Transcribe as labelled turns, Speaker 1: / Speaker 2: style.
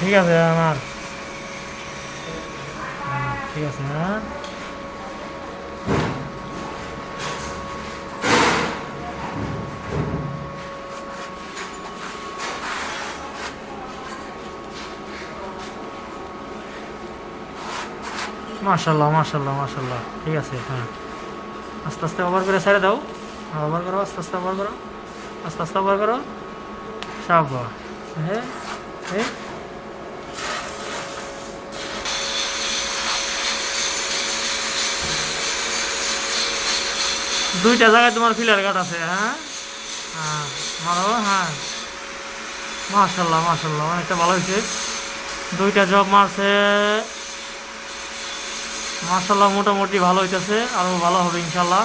Speaker 1: ঠিক আছে আমার। ঠিক আছে, হ্যাঁ। মাশাল্লাহ মাশাল্লাহ মাশাল্লাহ, ঠিক আছে, হ্যাঁ। আস্তে আস্তে ওভার করে ছেড়ে দাও। ওভার করো, আস্তে আস্তে ওভার করো, আস্তে আস্তে ওভার করো। সাবা, হ্যাঁ, হ্যাঁ। দুইটা জায়গায় তোমার ফিলার কাট আছে, হ্যাঁ। হ্যাঁ, মারো, হ্যাঁ। মাশাল্লাহ মাশাল্লাহ, অনেকটা ভালো হয়েছে। দুইটা জব মারছে, মাশাল্লাহ, মোটামুটি ভালো হইতেছে, আরও ভালো হবে ইনশাল্লাহ।